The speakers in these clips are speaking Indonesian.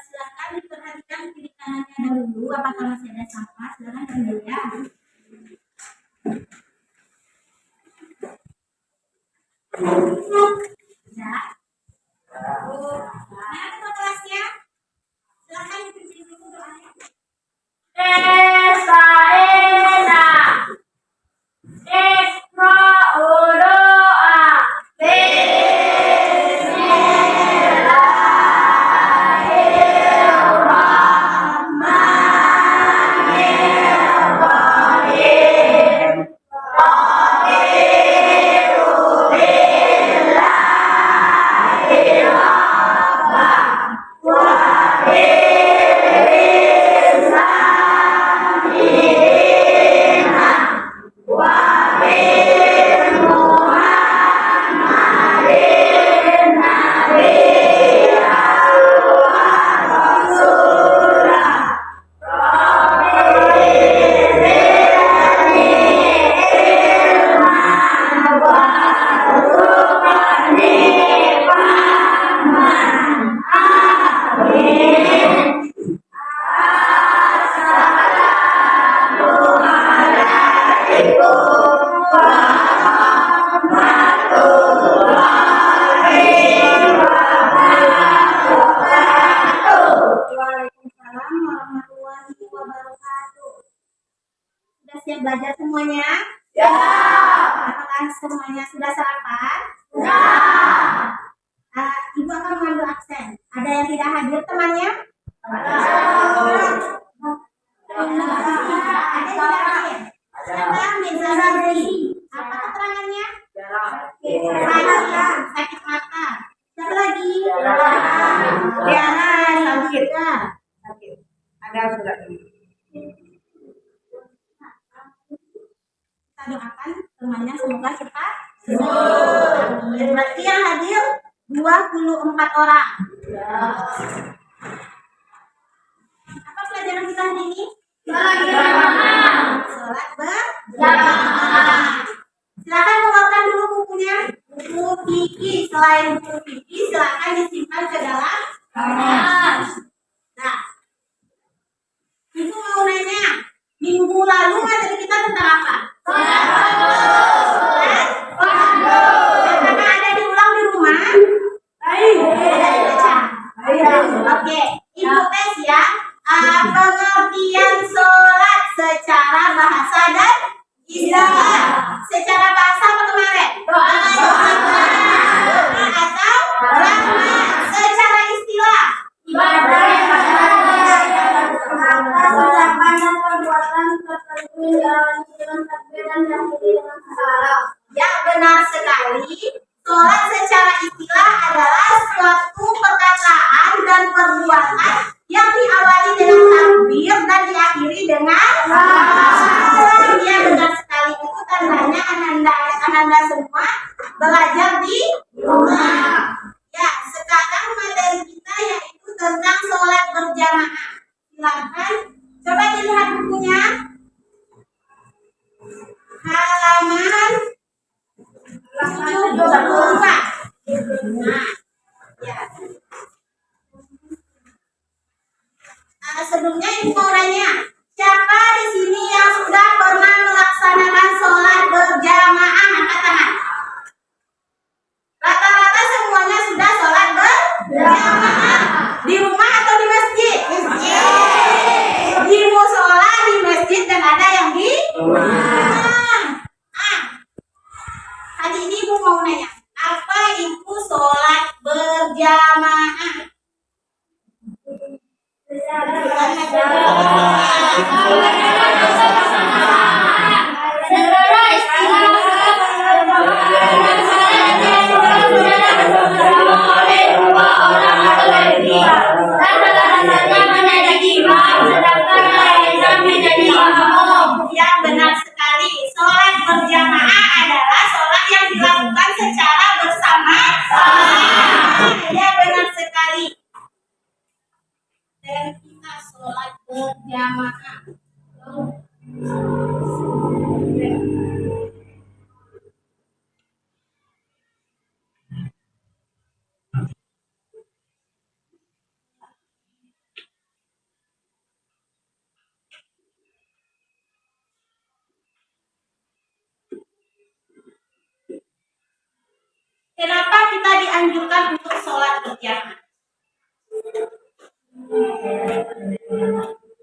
Silakan diperhatikan kiri kanannya dahulu, apakah masih ada sampah. Silakan ambil ya. Ya. Nah, itu kelasnya. Silakan dipimpin dulu doanya. Desaena Iqra'u doa Waalaikumsalam warahmatullahi wabarakatuh. Sudah siap belajar semuanya? Ya. Apakah semuanya sudah sarapan? Ya. Ibu akan mengambil absen. Ada yang tidak hadir temannya? Ada yang tidak hadir? Siapa? Mirza Sabri. Apa keterangannya? Sakit mata. Siapa lagi? Sakit. Ada sudah. Kita doakan temannya semoga cepat sembuh. Berarti yang hadir 24 orang. Apa pelajaran kita hari ini? Sholat berjamaah. Silakan keluarkan dulu bukunya. Buku fikih. Selain buku fikih, silakan disimpan ke dalam kamar. Nah, ibu mau nanya, minggu lalu materi kita tentang apa? Apakah ada diulang di rumah? Oke, ibu tes ya. Pengertian sholat secara bahasa dan istilah. Secara bahasa apa kemarin? Doa atau rahmat. Secara istilah ibadah ucapan dan perbuatan tertentu yang takbir dan dihadiri dengan salam. Yang benar sekali. Sholat secara istilah adalah suatu perkataan dan perbuatan yang diawali dengan takbir dan diakhiri dengan salam. Ya, benar sekali. Itu tandanya ananda semua belajar di rumah. Ya, sekarang materi kita yaitu tentang sholat berjamaah. Silakan coba dilihat bukunya. Halaman 74. Nah, ya. Sebelumnya ibu mau nanya, siapa di sini yang sudah pernah melaksanakan sholat berjamaah? Angkat tangan. Rata-rata semuanya sudah sholat berjamaah. Di rumah atau di masjid? Di musola, di masjid, dan ada yang di rumah. Hari ini ibu mau nanya, apa itu sholat berjamaah. Kenapa kita dianjurkan untuk sholat berjamaah?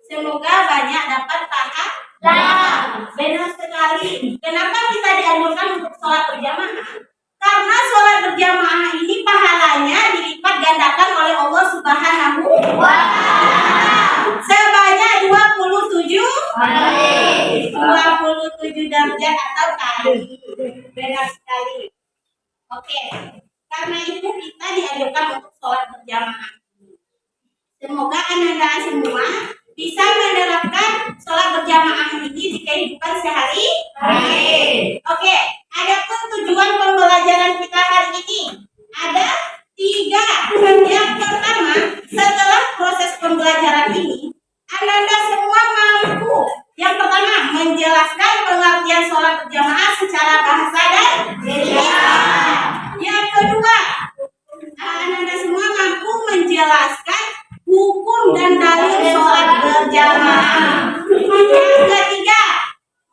Semoga banyak dapat paham. Benar sekali. Kenapa kita dianjurkan untuk sholat berjamaah? Karena sholat berjamaah ini pahalanya dilipat gandakan oleh Allah Subhanahu wa Ta'ala sebanyak 27 derajat atau kali. Benar sekali. Oke. Karena itu kita dianjurkan untuk sholat berjamaah. Semoga Anda semua bisa menerapkan sholat berjamaah ini di kehidupan sehari-hari. Oke, adapun tujuan pembelajaran kita hari ini ada 3. Yang pertama, setelah proses pembelajaran ini, Anda semua mampu yang pertama menjelaskan pengertian sholat berjamaah secara bahasa dan lisan. Yang kedua, Anda semua mampu menjelaskan hukum dan dalil sholat berjamaah. Yang ketiga,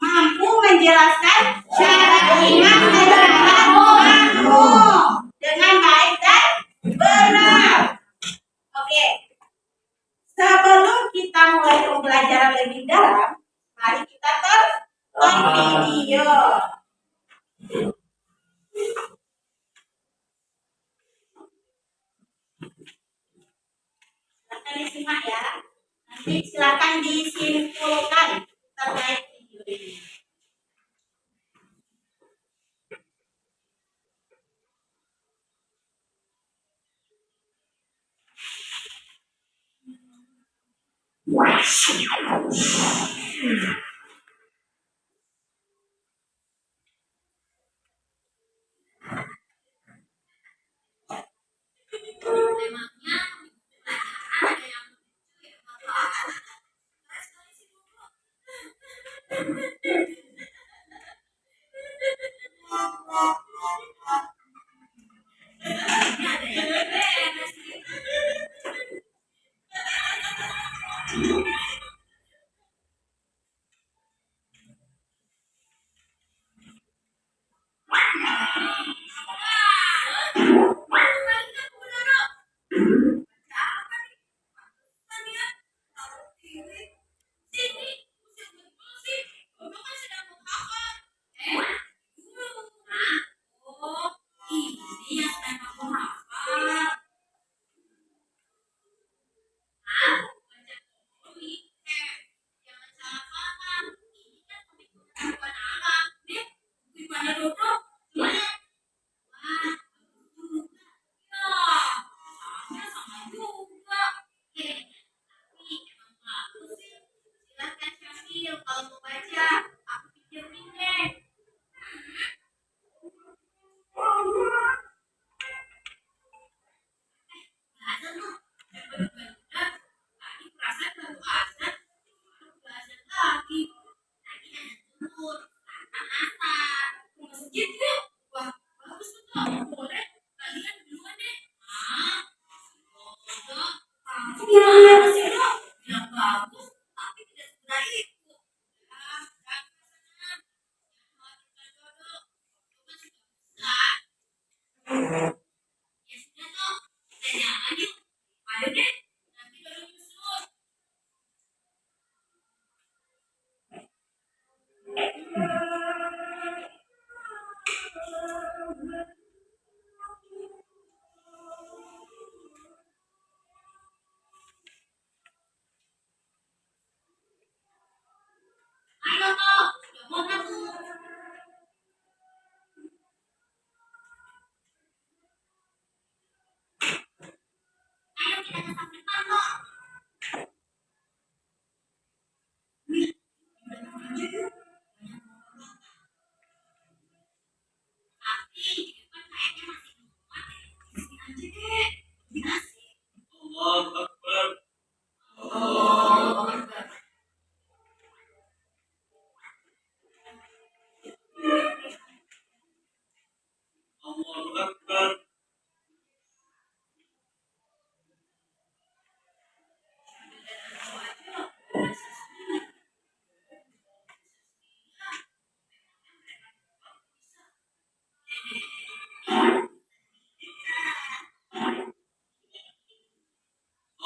mampu menjelaskan syarat imam dan syarat makmum dengan baik dan benar. Oke, sebelum kita mulai pembelajaran lebih dalam, mari kita tonton video. Silakan disimak ya. Nanti silakan disimpulkan terkait video ini.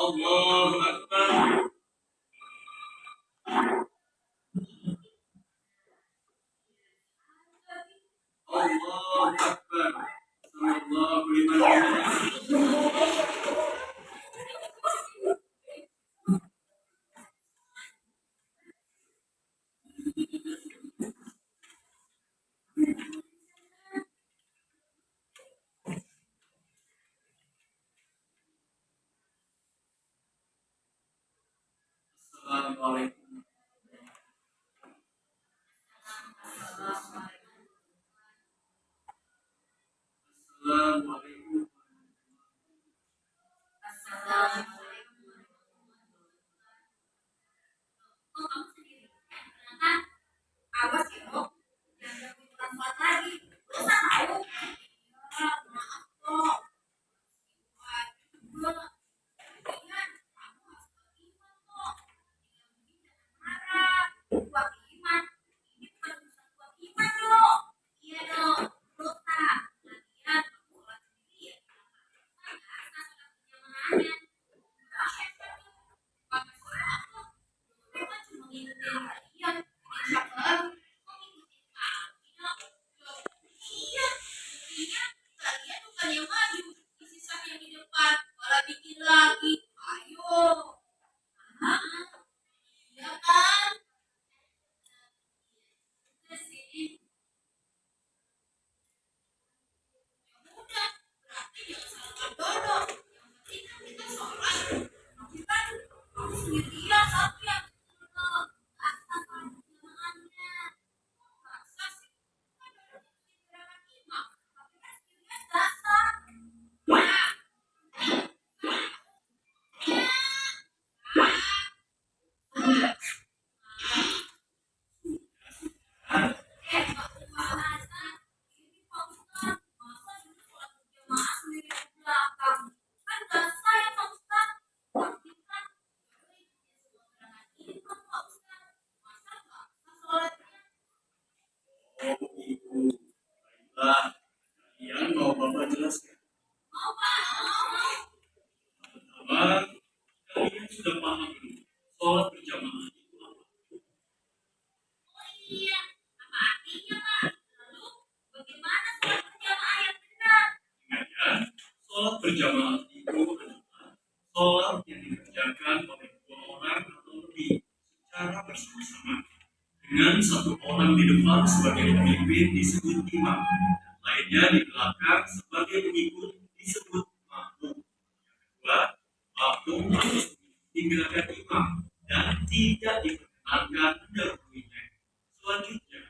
Allahu Akbar. Allahu Akbar. Sallallahu liman hamidah. Assalamualaikum. Assalamualaikum. Awas ya, Dok. Jangan gangguin orang sholat lagi. Dosa tahu. Ya, maaf, Dok. Ingat, kamu harus beriman, Dok. Marah. Buat iman. Ini bukan urusan buat iman, Dok. Iya, Dok. Dosa. Lagian, kamu sholat sendiri ya. Kan nggak asal sholat berjamaahnya. Nggak hebat, Dok. Pakai sholat, Dok. Dulu kan cuma ngikutin kalian. Insya Allah, kok ngikutin kami, Dok? Loh, iya. Buktinya, kalian bukan yang maju. Isi saf yang di depan. Malah bikin lagi. Ayo. Ah, iya kan? Udah sih. Ya udah, berarti jangan salahkan Dodo. Yang penting kan kita sholat. Tapi kan kamu sendirian tapi yang bener. Asal sholat berjamaahnya. Masa sih? Kan Dodo ngikutin gerakan imam. Tapi kan sendirian gak sah. Nah, gak ubah azan. Ini Pak Ustadz, masa dulu sholat berjamaah sendiri di belakang? Kan gak sah ya Pak Ustadz. Tapi kan Dodo ikutin semua gerakan imam Pak Ustadz. Masa gak sah sholatnya? Oh, Ibu. Baiklah. Kalian mau Bapak jelaskan? Mau Pak, mau. Pertama, kalian sudah paham belum? Sholat berjamaah itu apa? Oh iya, apa artinya Pak? Lalu bagaimana sholat berjamaah yang benar? Ingat ya, sholat berjamaah itu adalah sholat yang dikerjakan oleh dua orang atau lebih secara bersama-sama. Dengan satu orang di depan sebagai pemimpin disebut imam, lainnya di belakang sebagai pengikut disebut makmum. Kedua, makmum harus mengikuti gerakan imam dan tidak diperkenankan mendahuluinya. Selanjutnya,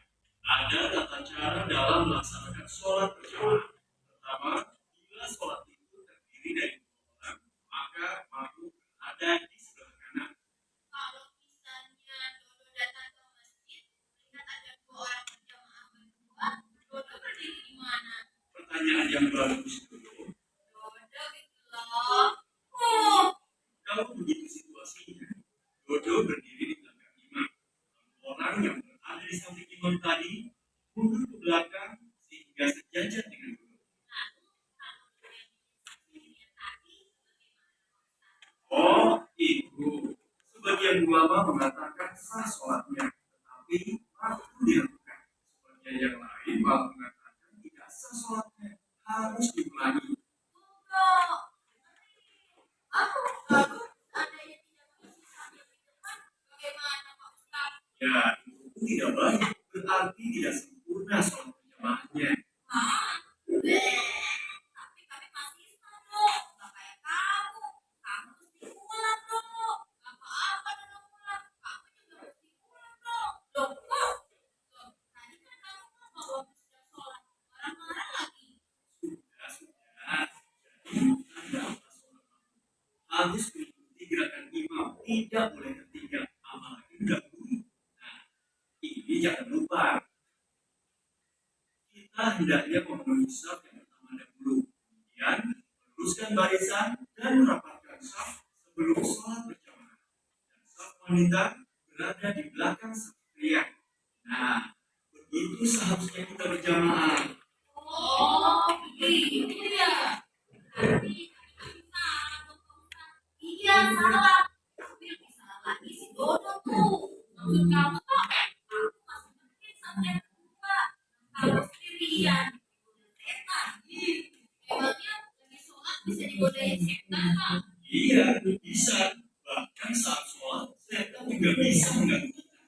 ada tata cara dalam melaksanakan sholat berjamaah. Pertama, bila sholat itu terdiri dari dua orang, maka makmum berada di sebelah kanan. Kalau misalnya Dodo datang ke masjid, lihat ada dua orang berjamaah berdua, Dodo berdiri di mana? Pertanyaan yang bagus dulu. Dodo gitu loh. Oh, Kalau begitu situasinya, Dodo berdiri di belakang imam. Orang yang berada di samping imam tadi mundur ke belakang sehingga sejajar dengan Dodo. lalu kalau Dodo yang sendirian tadi, bagaimana? Oh, itu. Sebagian ulama mengatakan sah sholatnya, tetapi makruh dilakukan. Sebagian yang lain malah mengatakan tidak sah sholatnya, harus diulangi. Dodo, aku lalu seandainya tidak mengisi saf yang di depan, bagaimana Pak Ustadz? Ya, itu tidak baik. Berarti tidak sempurna sholat berjamaahnya. Hah? Tapi kami masih Islam, Dok. Nggak kayak kamu. Kamu mesti pulang, Dok. Nggak apa-apa, Dok, pulang. Kamu juga mesti pulang, Dok. Loh, kok? Loh, tadi kan kamu ngomong bahwa sudah sholat. Marah-marah lagi. Sudah. Jadi, Anda sholat harus mengikuti gerakan imam, tidak boleh tertinggal, apalagi mendahului. Nah, ini jangan lupa. Kita hendaknya memenuhi saf yang pertama dahulu, kemudian meluruskan barisan dan merapatkan saf sebelum sholat berjamaah. Dan saf wanita berada di belakang saf pria. Nah, begitu seharusnya kita berjamaah. Oh, begitu ya. Berarti kami salah, Dok, Pak Ustadz. Iya, Iya, bisa. Bahkan saat sholat, setan juga bisa mengganggu kita.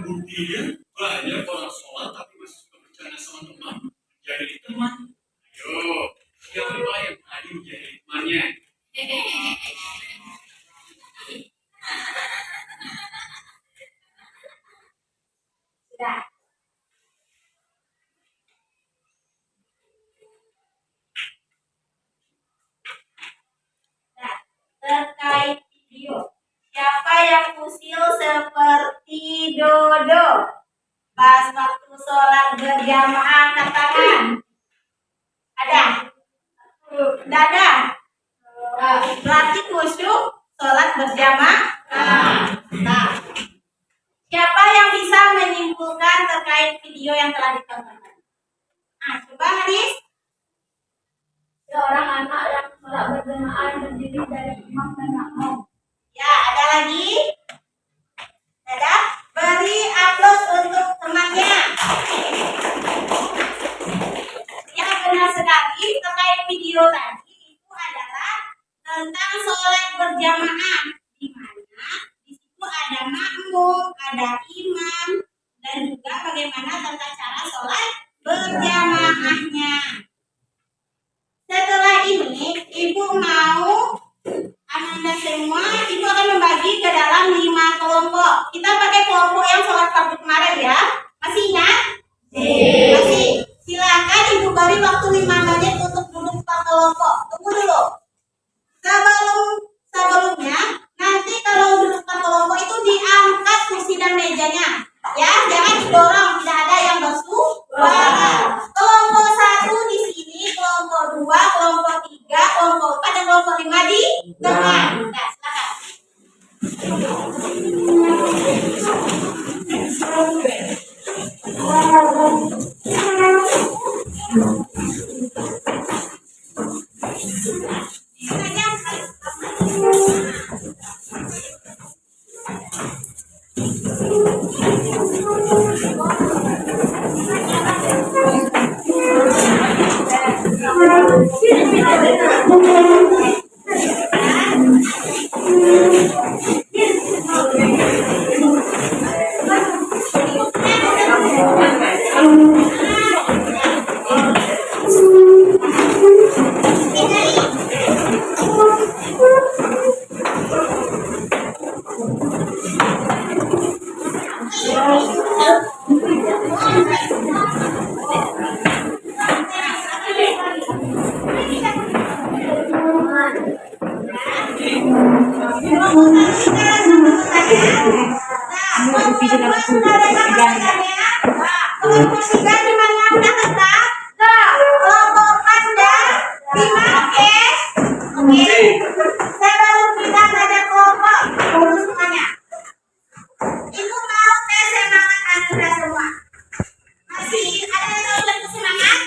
Buktinya, banyak orang sholat tapi masih suka bercanda sama teman. Jadi teman. Ayo, siapa yang tadi menjadi temannya? Sudah. Nah, terkait video. Siapa yang usil seperti Dodo? Pas waktu sholat berjamaah angkat tangan. Ada? Tidak ada? Berarti khusyuk sholat berjamaah. Nah, siapa yang bisa menyimpulkan terkait video yang telah ditonton? Nah, coba Haris. Seorang anak yang sholat berjamaah terdiri dari imam dan makmum. Ya, ada lagi? Ada? Beri aplaus untuk temannya. Ya, benar sekali. Terkait video tadi itu adalah tentang sholat berjamaah, di mana di situ ada makmum, ada imam, dan juga bagaimana tentang cara sholat berjamaahnya. Setelah ini, Ibu mau Anda semua, Ibu akan membagi ke dalam 5 kelompok. Kita pakai kelompok yang sholat fardu kemarin ya. Masih ingat? Masih. Silakan Ibu beri waktu 5 menit untuk duduk per kelompok. Tunggu dulu. Sebelumnya, nanti kalau duduk per kelompok itu diangkat kursi dan mejanya. Ya, jangan didorong, tidak ada yang bersuara. Kelompok 1 di sini, kelompok 2, kelompok 3, kelompok 4, dan kelompok 5 di tengah. Nah, silakan. Kelompok 3 di mana udah tetap? Kelompok 4 dan 5, oke? Oke. Sebelum kita pada kelompok, urus semuanya. Ibu mau tes semangat Anda semua. Masih ada yang mau bantu semangat?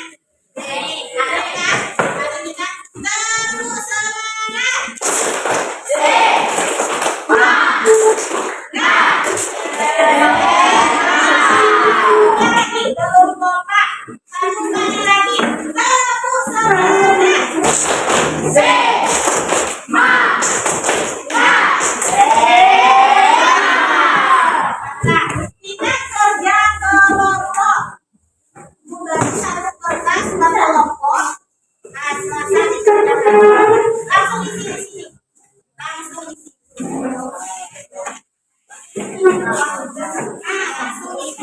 Ada kan? Ada kita terus semangat. Belum kompak. Satu kali lagi. Terus semangat. Nah, kita kerja kelompok. Bukan satu kertas per kelompok. Nah, selesai dikerjakan. Langsung isi di sini. Langsung isi. Langsung isi.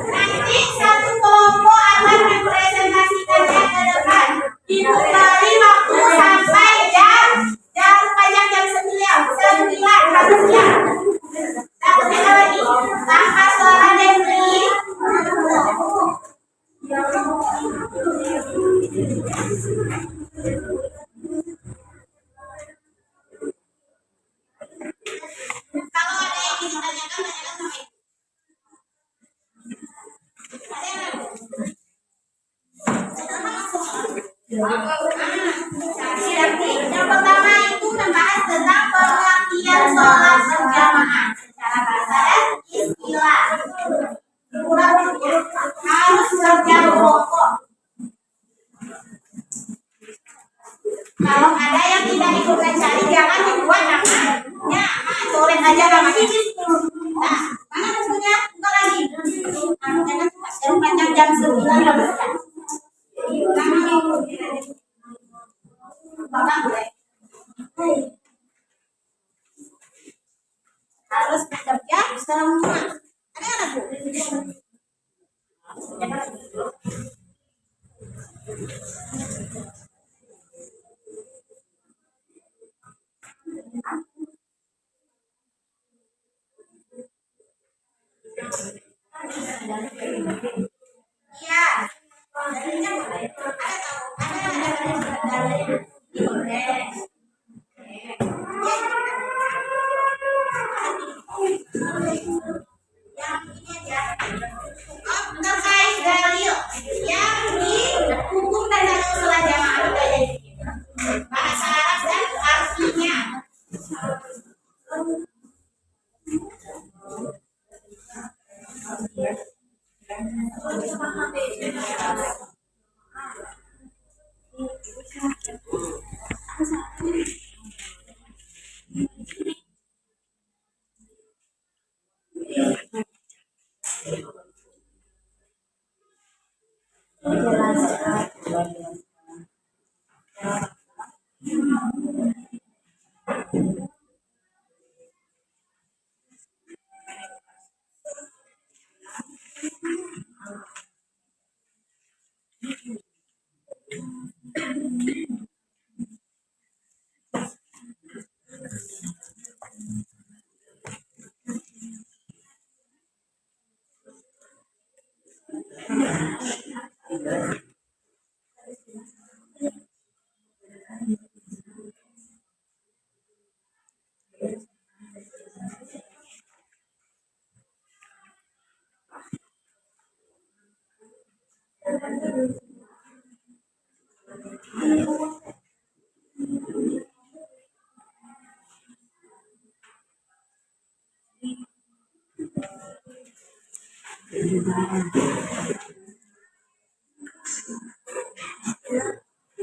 Nanti satu kelompok akan mempresentasikannya ke depan. Ibu beri waktu sampai jam pajak jam 9. Takutnya lagi tanpa suara Devi. Kalau ada yang ingin tanyakan, tanyakan sama ibu. Ada yang lain? Yang pertama itu membahas tentang pengertian sholat berjamaah secara bahasa dan istilah. harus kerja pokok. Kalau ada yang tidak ikut mencari, jangan dibuat namanya. Coret aja namanya. Nah, mana bukunya? Buka lagi. Jangan suruh panjang jam 9 ya bukan. Bapak boleh. Harus bekerja semua. Ada nggak Bu? Iya. Dalilnya boleh. Ada tahu? Ada dalil. Boleh. Yang ini aja. Oh, terkait dalil yang di hukum dan dalil sholat jamaah itu aja. Bahasa Arab dan artinya.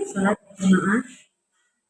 Sholat jamaah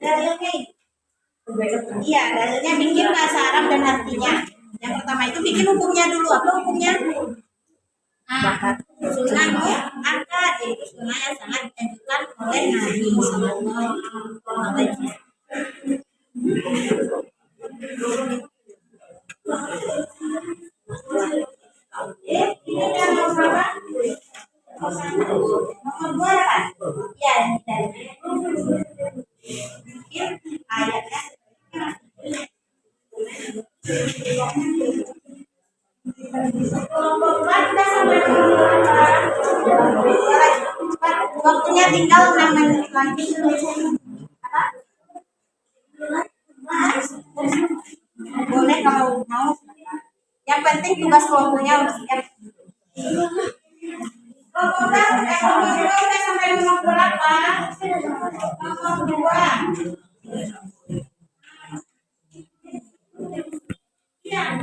Dalilnya iya, dalilnya bikin bahasa Arab dan artinya. Yang pertama itu bikin hukumnya dulu. Apa hukumnya? Nah, sunnah mu'akkad, yaitu sunnah yang sangat dianjurkan oleh Nabi Sallallahu Alaihi Wasallam. Ini yang nomor berapa? Nomor 2 kan? Ya, ini dalilnya. Bikin ayatnya. Waktunya tinggal 6 menit lagi. Boleh kalau mau. Yang penting tugas kelompoknya harus siap. Kelompok dua udah sampai nomor berapa? Nomor dua. Iya.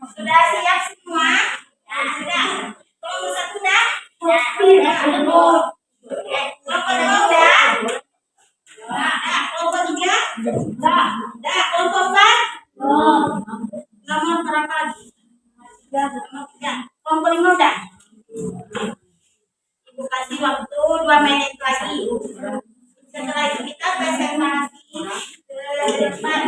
Sudah siap semua? Nah, sudah. Kelompok satu dah? Ya, sudah. Kelompok dua udah? Nah, kelompok tiga? Dah. Dah, kelompok empat? Nomor berapa lagi? Nomor tiga. Kelompok lima udah? Ibu kasih waktu 2 menit lagi. Setelah itu kita presentasi ke depan.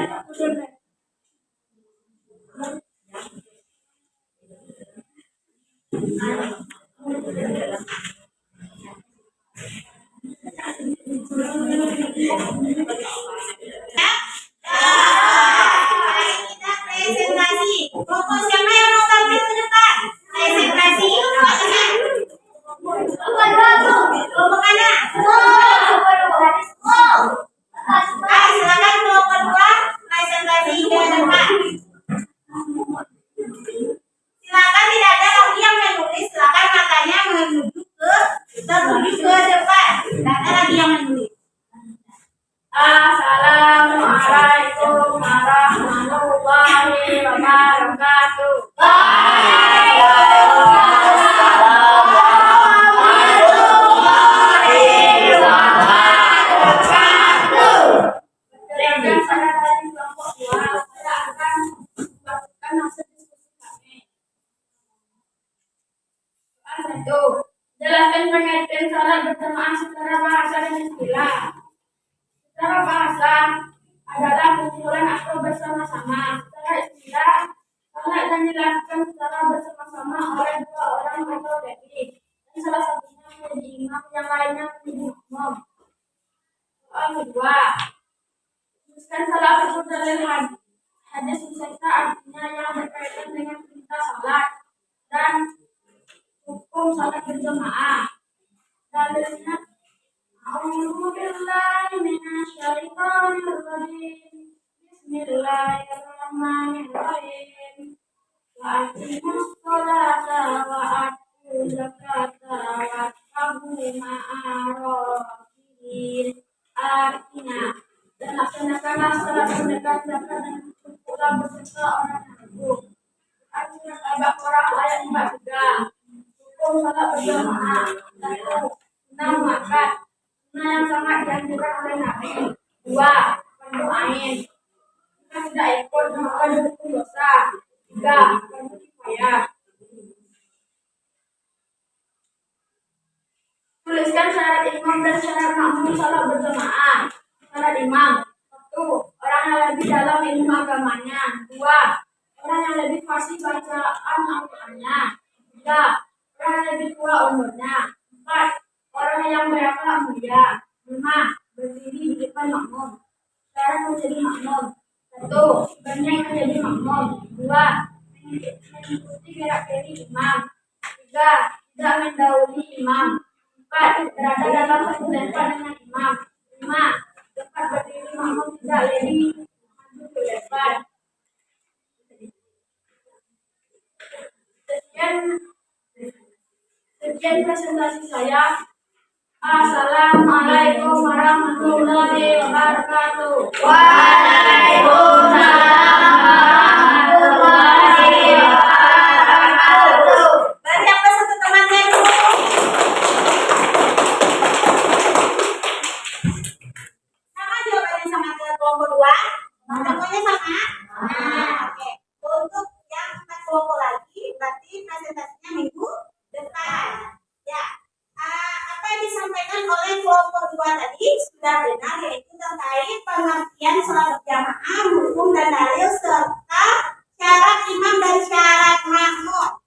Kita presentasi. Pokok siapa yang mau tampil ke depan? Presentasi. Kelompok mana? Silakan kelompok dua presentasi ke depan. Silakan, tidak ada lagi yang menulis. Silakan matanya menuju ke depan. Tidak ada lagi yang menulis. Assalamualaikum warahmatullahi wabarakatuh. Berdasarkan pada dari kelompok dua, saya akan membacakan hasil diskusi kami. Soal satu, jelaskan pengertian salat berjamaah secara bahasa dan istilah. Secara bahasa adalah kumpulan atau bersama-sama. Secara istilah, salat yang dilakukan secara bersama-sama oleh dua orang atau lebih, dan salah satunya menjadi imam, yang lainnya menjadi makmum. Soal kedua, tuliskan salah satu dalil hadis musyaita, artinya yang berkaitan dengan perintah salat dan hukum salat berjamaah. Dalilnya, a'udzu billahi minasyaitonir rajim. Bismillahirrahmanirrahim. Wa aqimus sholata wa atuz zakata wattabu ma'arifin. Artinya, dan laksanakanlah salat menunaikan zakat dan berkumpullah beserta orang yang teguh. Artinya, Al-Baqarah ayat 43. Hukum salat berjamaah. 6. Makan. Yang sangat dianjurkan oleh Nabi. 2. Berdoain. Jika tidak ikut, maka berhukum dosa. 3. Fardu kifayah. Tuliskan syarat imam dan syarat makmum salat berjamaah. Syarat imam: 1. Orang yang lebih dalam ilmu agamanya. 2. Orang yang lebih fasih bacaan Al-Qur'annya. 3. Orang yang lebih tua umurnya. 4. Orang yang berakhlak mulia. 5. Berdiri di depan makmum. Syarat menjadi makmum: 1. Berdiri menjadi makmum. 2. Mengikuti gerak-geri imam. 3. Tidak mendahului imam. 4. Berada dalam satu tempat dengan imam. 5. Tempat berdiri makmum tidak lebih maju ke depan. Sekian presentasi saya. Assalamualaikum warahmatullahi wabarakatuh. Waalaikumsalam warahmatullahi wabarakatuh. Bagi apa satu temannya dulu? Sama jawabannya sama ke kelompok 2? Semuanya sama? Oke. Untuk yang 4 kelompok lagi, berarti presentasinya minggu depan. Ya. Apa yang disampaikan oleh kelompok 2 tadi sudah benar, yaitu terkait pengertian sholat berjamaah, hukum dan dalil serta syarat imam dan syarat makmum.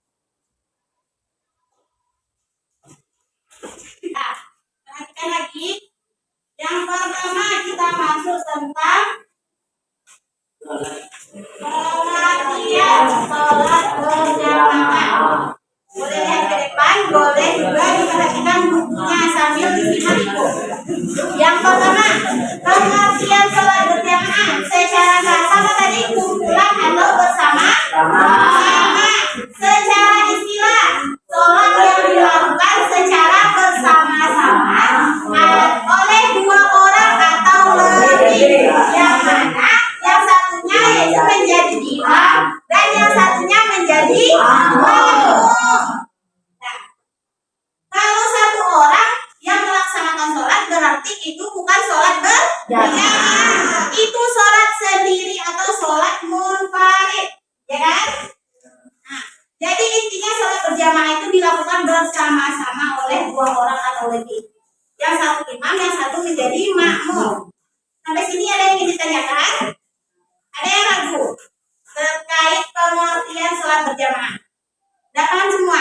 Nah, perhatikan lagi. Yang pertama kita masuk tentang pengertian sholat berjamaah. Boleh lihat ke depan, boleh juga diperhatikan bukunya sambil disimak ibu. Yang pertama, pengertian sholat berjamaah secara bahasa apa tadi? Kumpulan atau bersama? Sama. Secara istilah, sholat yang dilakukan secara bersama-sama oleh 2 orang atau lebih. Yang mana yang satunya yaitu menjadi imam dan yang satunya menjadi makmum. Nah, kalau 1 orang yang melaksanakan sholat berarti itu bukan sholat berjamaah, itu sholat sendiri atau sholat munfarid, ya kan? Nah, jadi intinya sholat berjamaah itu dilakukan bersama-sama oleh 2 orang atau lebih. Yang satu imam, yang satu menjadi makmum. Sampai sini ada yang ingin ditanyakan? Ada yang ragu terkait pengertian sholat berjamaah? Udah paham semua?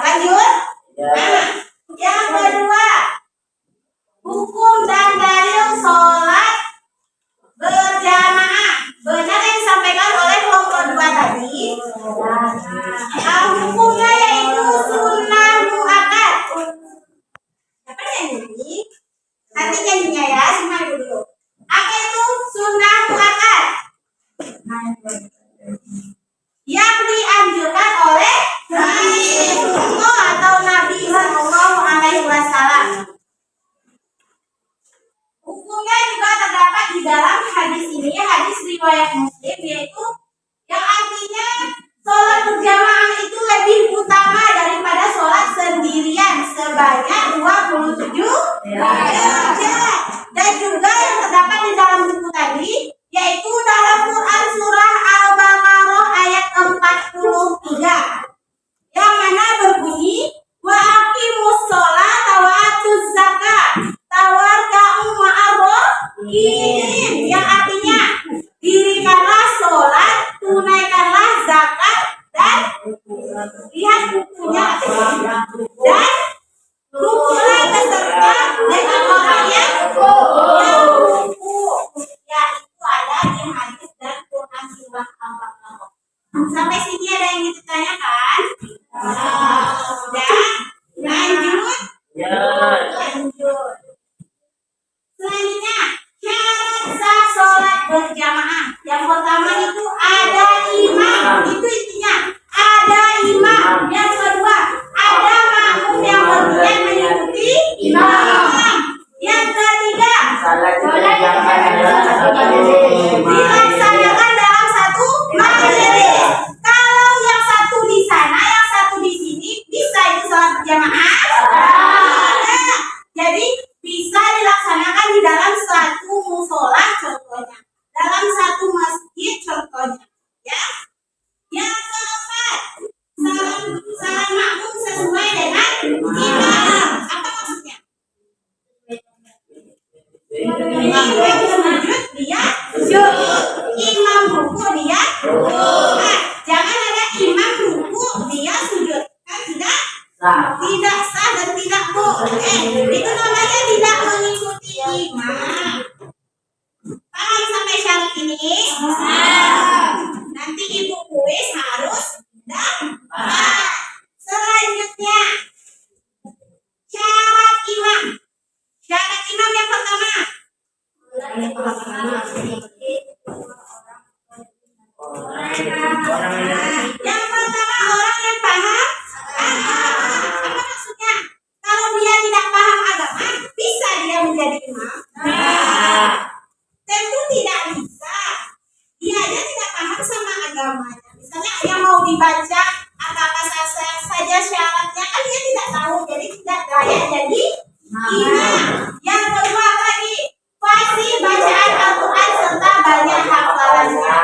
Lanjut? Nah, yang kedua, hukum dan dalil sholat berjamaah. Benar yang disampaikan oleh kelompok 2 tadi. Hukumnya yaitu sunnah muakkad. Siapa yang nyanyi? Nanti nyanyinya ya, simak dulu. Apa itu sunnah muakkad? Yang dianjurkan oleh Rasulullah atau Nabi Sallallahu Alaihi Wasallam. Hukumnya juga terdapat di dalam hadis ini, hadis riwayat Muslim, yaitu yang artinya sholat berjamaah itu lebih utama daripada sholat sendirian sebanyak 27 derajat. Dan juga yang terdapat di dalam buku tadi, yaitu dalam Quran surah Al-Baqarah ayat 43, yang mana berbunyi wa aqimus sholata wa atuz zakat tawarka'u ma'ar-rakiin, yang artinya dirikanlah sholat, tunaikanlah zakat, dan lihat bukunya dan rukunlah beserta dengan orang yang ruku. Ya, itu ada di hadis dan Quran surah Al-Baqarah. Sampai sini ada yang ingin ditanyakan? Sudah? Lanjut? Lanjut. Selanjutnya, syarat sah sholat berjamaah. Yang pertama itu ada imam. Itu intinya. Ada imam. Yang kedua, ada makmum yang berniat mengikuti imam. Yang ketiga, dilaksanakan dalam satu majelis. Kalau yang satu Yang pertama orang yang paham agama. Apa maksudnya? Kalau dia tidak paham agama, bisa dia menjadi imam? Tentu tidak bisa. Dia aja tidak paham sama agamanya. Misalnya yang mau dibaca apa saja syaratnya kan dia tidak tahu, jadi tidak layak jadi imam. Yang kedua lagi, fasih bacaan Al-Quran serta banyak hafalannya.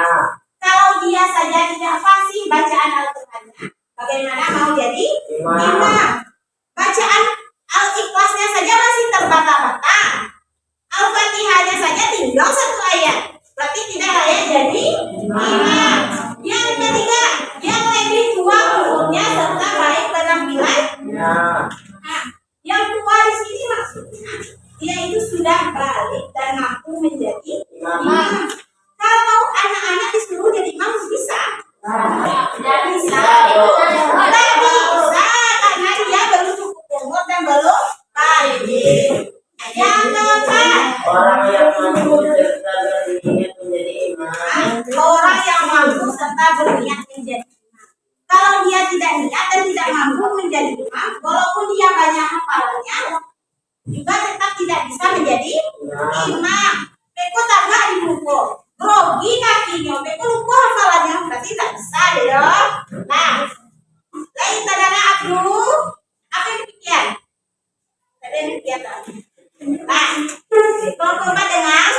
Kalau dia saja tidak fasih bacaan Al-Qurannya, bagaimana mau jadi imam? Bacaan Al-Ikhlasnya saja masih terbata-bata. Al-Fatihahnya saja tinggal satu ayat, berarti tidak layak jadi imam. Yang ketiga, yang lebih tua umurnya serta baik penampilan. Nah, yang tua di sini maksudnya dia itu sudah balik dan mampu menjadi imam. Kalau anak-anak disuruh jadi imam bisa? Tidak bisa. Tidak bisa karena dia belum cukup umur dan belum balik. Yang keempat, orang yang mampu serta berniat menjadi imam. orang yang mampu serta berniat menjadi imam. Kalau dia tidak niat dan tidak mampu menjadi imam, walaupun dia banyak hafalannya, juga tetap tidak bisa menjadi imam. Beko tagak dipukul, grogi kakinya, beko lupa hafalannya, berarti tidak bisa ya. Nah, lain tadana Abdul, apa yang demikian? Ada yang demikian tak? Nah, kelompok dengan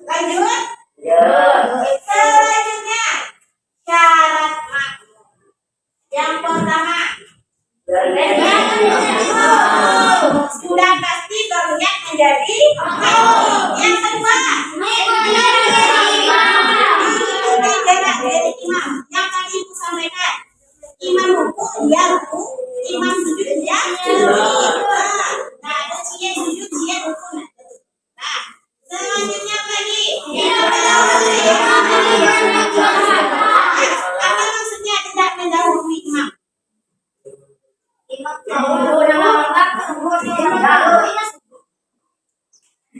lanjut. Selanjutnya syarat makmum. Yang pertama, sudah pasti berniat menjadi makmum. Yang kedua, jadi imam. Yang tadi ibu sampaikan, imam ruku dia ruku, imam sujud dia sujud. Nah, ada cia sujud cia ruku. Nah, selanjutnya lagi. Apa maksudnya tidak mendahului imam?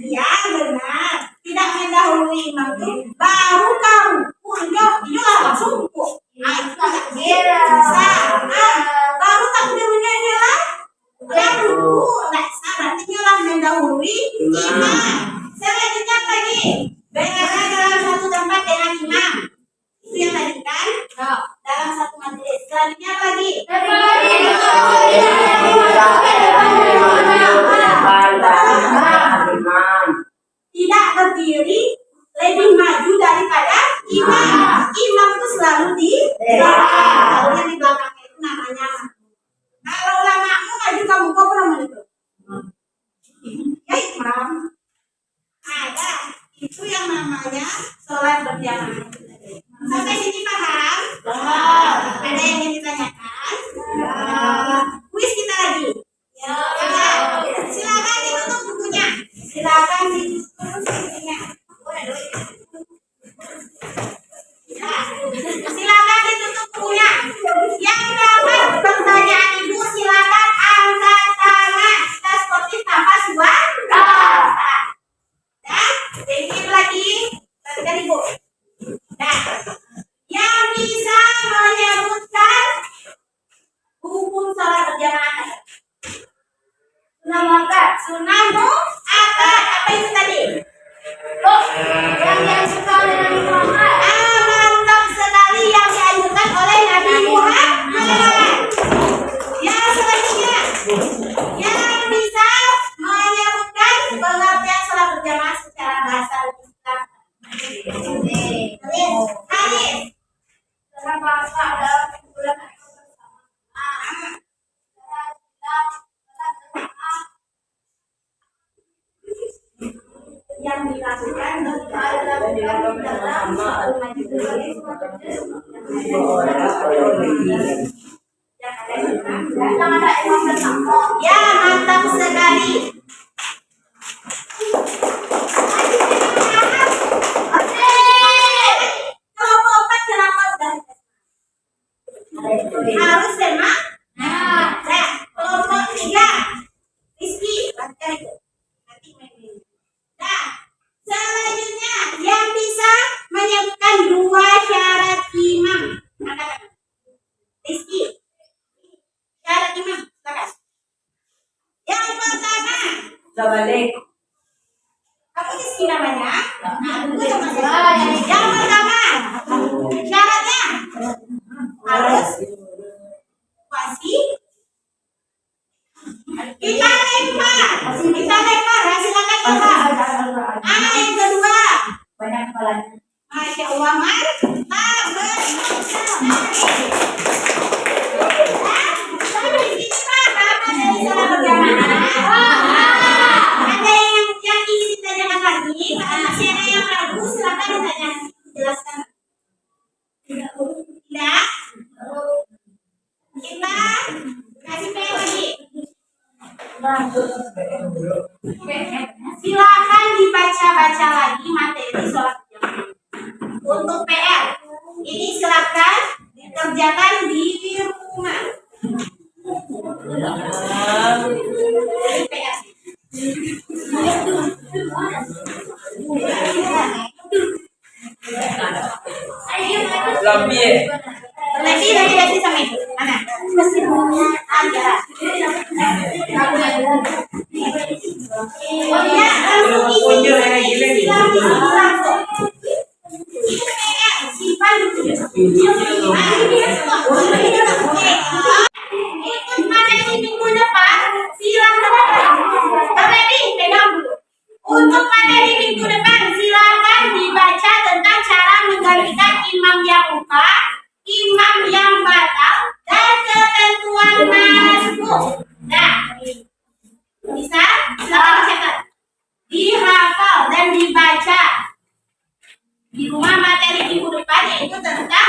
Ya benar, tidak mendahului imam itu baru kamu unjuk langsung ruku. Nah, itu tidak bisa. Baru takbirnya nyalah ruku. Nah, berarti nyalah mendahului imam. Selanjutnya lagi, berada dalam satu tempat dengan imam. Itu yang tadi kan? Dalam satu majelis. Selanjutnya lagi. Tidak berdiri lebih maju daripada imam. Imam itu selalu di belakang. Kalau yang di belakangnya itu namanya makmum. Kalau makmum maju kamu kok pernah itu? Ya imam. Ada itu yang namanya sholat berjamaah. Sampai sini paham? Ada yang ingin ditanyakan? Kuis kita lagi. Silakan ditutup bukunya. Silakan ditutup bukunya. Silakan ditutup bukunya. Yang dapat pertanyaan ibu silakan angkat tangan. Kita sportif tanpa suara. Nah, sedikit lagi. Perhatikan ibu. Nah, yang bisa menyebutkan hukum sholat berjamaah. Sunnah muakkad, sunnah muakkad. Apa itu tadi? Yang dianjurkan oleh Nabi Muhammad. Mantap sekali, yang dianjurkan oleh Nabi Muhammad. Yang selanjutnya, yang bisa menyebutkan pengertian sholat berjamaah secara bahasa Islam. Hadis. Dalam bahasa dalam bulan yang dilakukan ya mantap sekali. Harus tema. Nah, kelompok 3 Rizky, baca itu. Nanti main. Nah, selanjutnya yang bisa menyebutkan 2 syarat iman Kita balik. Apa sih namanya? Nah, itu teman-teman. Yang pertama, syaratnya harus pasti kita lempar. Ya, silakan coba. Yang kedua, Banyak kepalanya. Masya Allah, mantap, sampai di sini Pak, apa dari salah berjamaah? Ada yang ingin ditanyakan lagi? Kalau masih ada yang ragu, silakan ditanya. Jelaskan. Tidak? Kita kasih PM lagi. Silakan dibaca-baca lagi materi sholat berjamaah. Untuk PR, ini silakan dikerjakan di rumah. Ini PR. Lebih dari sama itu. Mana? Ada. Oh ya, isi langsung. Ini PR, simpan dulu. Ikut materi minggu depan, silakan. Ready, pegang dulu. Untuk materi minggu depan, silakan dibaca tentang cara menggantikan imam yang lupa, imam yang batal, dan ketentuan masbuk. Nah, bisa? Silakan dicatat, dihafal dan dibaca. Di rumah materi minggu depan yaitu tentang